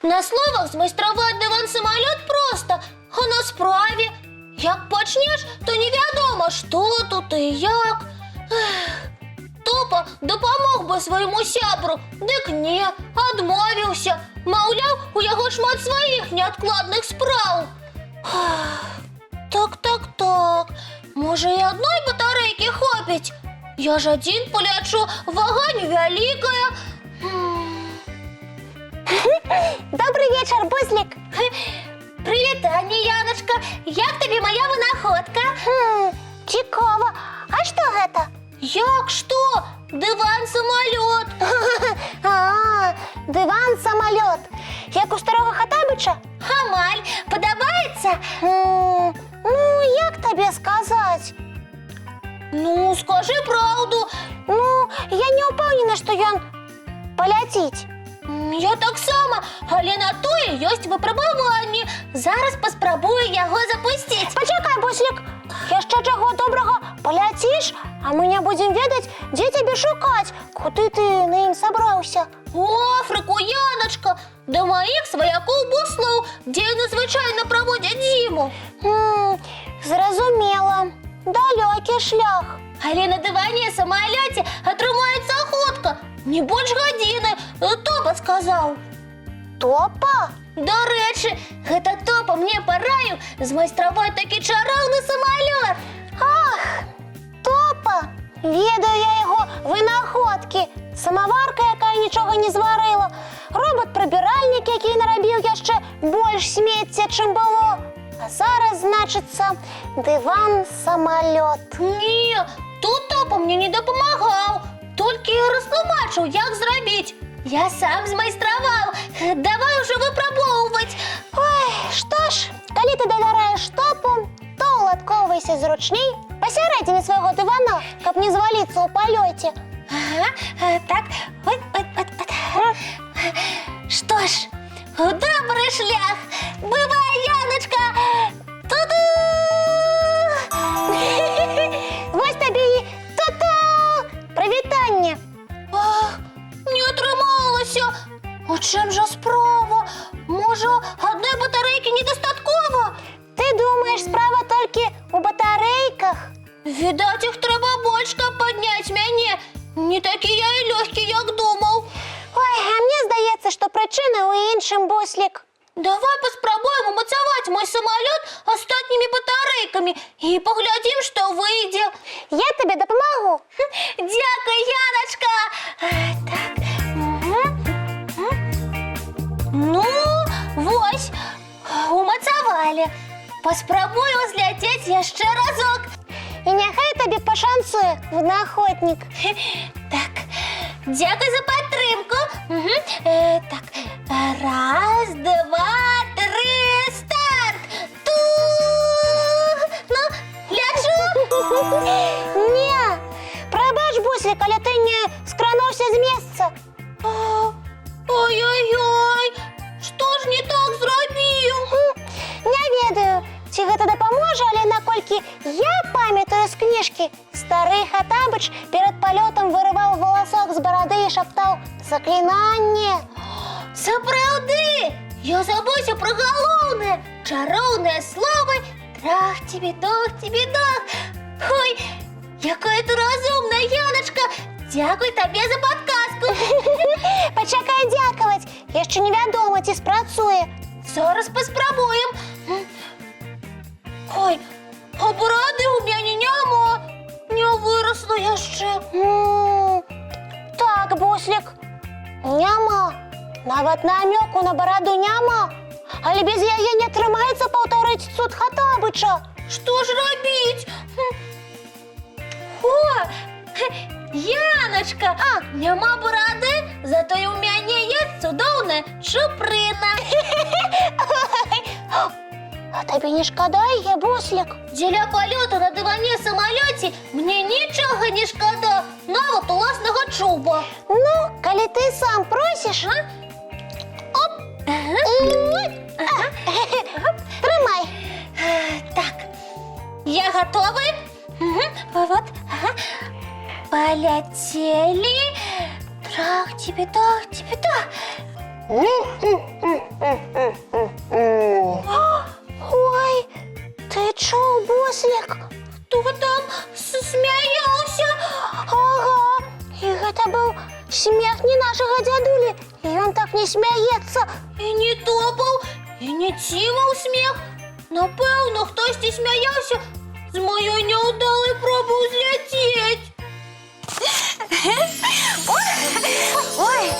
На словах змайструвати диван-самоліт просто, а на справі, як почнеш, то невідомо, що тут і як. Топа допомог би своєму сябру, дик ні, адмовився. Мовляв, у його шмат своїх неодкладних справ. Так. Може, і одної батарейки хопить? Я ж один полечу, вага невеликая. Добрый вечер, Буслик. Привітання, Яночка. Як тобі моя винаходка? Цікаво. А что это? Як що? Диван-самоліт. Диван-самолет. Як у старого Хаттабыча? Хамаль, подобається? Ну, як тобі сказать? Ну, скажи правду. Ну, я не упевнена, що він полетить. Я так само, але на то і є випробування. Зараз поспробую його запустити. Почекай, Буслик. Ще чого доброго полетиш, а ми не будемо ведати, де тебе шукати, куди ти на їм собрався. У Африку, Яночка, до моїх свояків буслов, де незвичайно проводять зиму. Зрозуміло. Далекий шлях. Але на дивані самоліті отримається охотка. Не більш години, Топа сказав. Топа? До речі, гэта Топа мне пораїв змайструвати такий чарівний самоліт. Ах, Топа! Ведаю я його винаходки. Самоварка, яка нічого не зварила. Робот-прибиральник, який наробив ще більш сміття, чим було. А зараз, значиться, диван-самоліт. Ні, тут Топа мені не допомагав. Тільки розтлумачив, як зробити. Я сам змайстрував. Давай уже випробовувати. Ой, що ж, коли ти довіряєш Топу, то уладковуйся зручней посередині свого дивана, щоб не звалитися у польоті. Ага, так, от. Що ж, добрий шлях. Бувай, Яночка. Ту-ду! Ось тобі і ту-ту! Привітання! Ах, не трималося. У чим же справа? Може, одної батарейки недостатково? Ти думаєш, справа тільки у батарейках? Видать, їх треба більше підняти мене. Не такий я і легкий, як думав. Ой, а мені здається, що причина у іншому, Буслик. Давай поспробуємо мацувати мой самоліт останніми батарейками і поглядим, що вийде. Я тобі допомогу. Дякую, Яночка. Так. Ну, ось, умацавали. Поспробую взлетіти ще разок. І нехай тобі пошансує, винаходник. Так, дякую за підтримку. Так, раз, два, три, старт. Ну, лечу. Ні, пробач, Буслик, але ти не скранувся з місця. Ой-ой-ой, що ж не так зробив? Не ведаю, чи гэта дапаможа, але наколькі я памятаю з кніжкі, стары Хаттабыч перед палётам вырываў волосок з барады і шаптаў заклінанне. Сапраўды, я забуўся пра галоўнае, чароўнае слово трах-тебе-дох-тебе-дох. Ой, якая ты разумная, Яночка, дзякуй табе за падказку. Пачакай дзякаваць, яшчэ невядома, ці спрацуе. Зараз паспрабуем. Ой, а барады ў мяне няма, не выросла яшчэ. Так, Буслик, няма. Нават намёку на бараду няма. Але без яе не атрымаецца паўтарыць цуд Хаттабыча. Што ж рабіць? О, Яночка, няма барады, зато і ў мяне ёсць цудоўная чупрына. А табе не шкада яе, Буслик? Дзеля палёту на дыване самалёце мне нічога не шкада. На нават уласнага чуба. Ну, коли ты сам просишь... Оп! Тримай. Так, я готовы? Вот. Полетели. Трах-типи-тах-типи-тах. Ой, ты чуў, Буслік? Хто там смяяўся? Ага, і гэта быў смех не нашага дзядулі, і ён так не смяецца. І не топаў, і не ціваў смех. Напэўна, хтосьці смяяўся з маёй няўдалай пробы ўзляцець. Ой,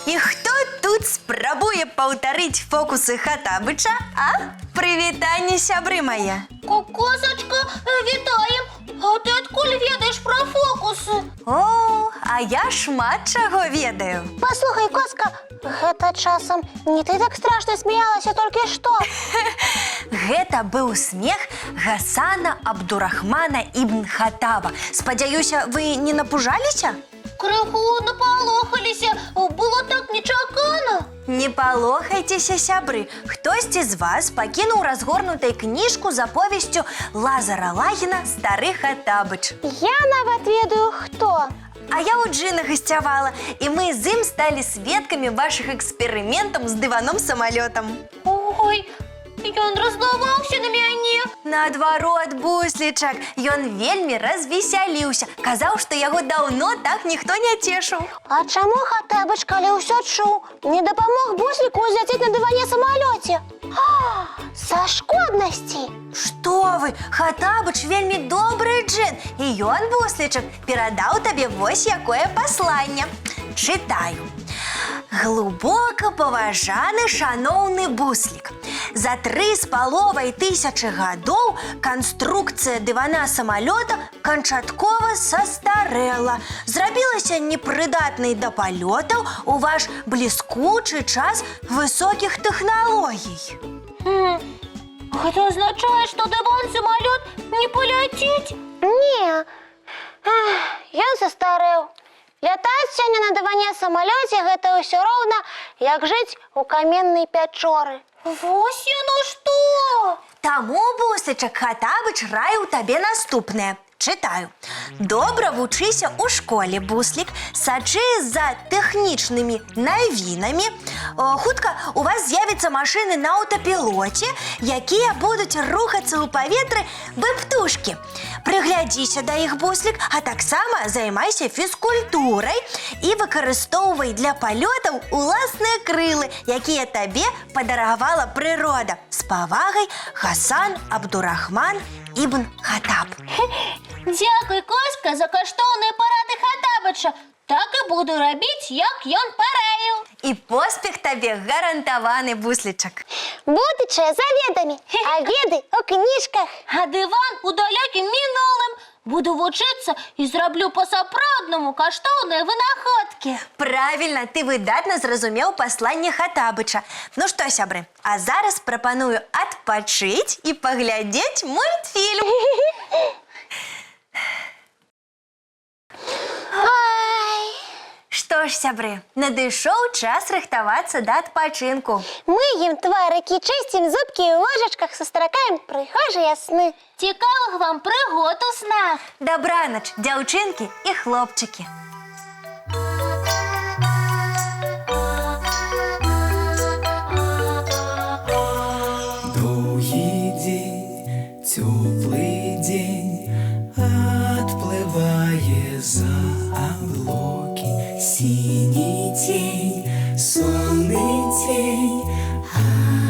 і хто тут спрабуе паўтарыць фокусы Хатабыча, а? Прывітанне, сябры мае. Косачка, вітаем. А ты адкуль ведаеш пра фокусы? О, а я шмат чаго ведаю. Паслухай, Коска, гэта часам не ты так страшна смяялася толькі што. Гэта быў смех Гасана Абдурахмана ібн Хатаба. Спадзяюся, вы не напужаліся? Крыху напалохаліся, было так нечакана. Не палохайцеся, сябры. Хтосьці з вас пакінуў разгорнутай кніжку з аповесцю Лазара Лагіна «Стары Хатабыч». Я нават ведаю, хто. А я у Джина гасцявала, і мы з ім сталі сведкамі вашых эксперыментаў з дываном-самалётам. Ой, ён разлаваўся на мяне. Наадварот, Буслічак, ён вельмі развесяліўся. Казаў, што яго даўно так ніхто не цешыў. А чаму Хатабыч, калі ўсё чуў, не дапамог Бусліку узляцець на дыване-самалёце? Са шкоднасці. Што вы, Хатабыч вельмі добры джин, і ён, Буслічак, перадаў табе вось якое пасланне. Чытаю. Глубока паважаны шаноўны Буслік. За 3500 гадоў канструкцыя дывана-самалёта канчаткова састарэла, зрабілася непрыдатнай да палётаў у ваш бліскучы час высокіх тэхналогій. Гэта азначае, што дыван-самалёт не паляціць? Не, ён састарэў. Лятаць сёння на дыване-самалёце гэта ўсё роўна, як жыць у каменнай пячоры. Вось яно што! Таму, Буслічак, Хатабыч раіў табе наступнае. Чытаю. Добра вучыся ў школе, Буслік, сачы за тэхнічнымі навінамі. Хутка у вас з'явяцца машыны на аўтапілоце, якія будуць рухацца ў паветры бы птушкі. Прыглядзіся да іх, Буслік, а таксама займайся фізкультурай і выкарыстоўвай для палётаў уласныя крылы, якія табе падаравала прырода. З павагай, Гасан Абдурахман ібн Хатаб. Дзякуй, Коска, за каштоўныя парады Хатабыча. Так і буду рабіць, як ён параіў. І поспех табе гарантаваны, Буслічак. Будучае за ведамі, а веды у кніжках. А дыван у далёкім мінулым. Буду вучыцца і зраблю па-сапраўднаму каштоўныя вынаходкі. Правільна, ты выдатна зразумеў пасланне Хатабыча. Ну што, сябры, а зараз прапаную адпачыць і паглядзець мультфільм. Што ж, сябры, надышоў час рыхтавацца да адпачынку. Мыем тварыкі, чысцім зубкі і ў ложачках сустракаем прыгожыя сны. Цікавых вам прыгод у снах. Дабранач, дзяўчынкі і хлопчыкі. Доўгі дзень, цёплы дзень, адплывае за аблокі. Сіні тень, сонны тень,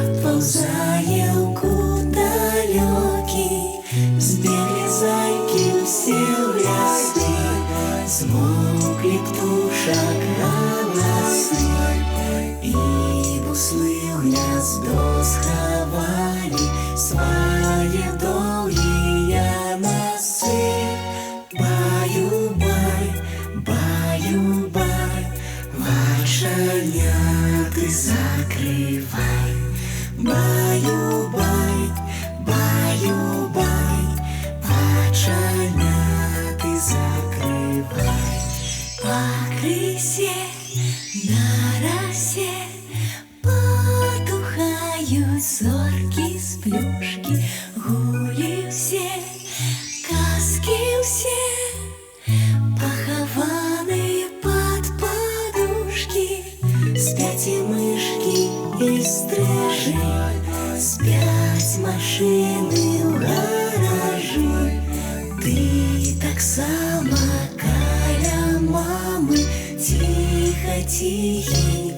адпаўзае ў кут далёкі. Збеглі зайкі ўсе ў ляскі, змоўклі птушак галасы, і буслы ў гняздо схавалі свае доўгія носы. Баю-бай, баю-бай, вачаняты закрывай. Баю-бай, баю-бай, вачаняты закрывай. крысе, на росе потухают зорки с плюшки, гули все, казки все, похованные под подушки. Спят и мышки, и стрижи, спят машины в гаражи. Ты так само, каля мамы, тихо, тихий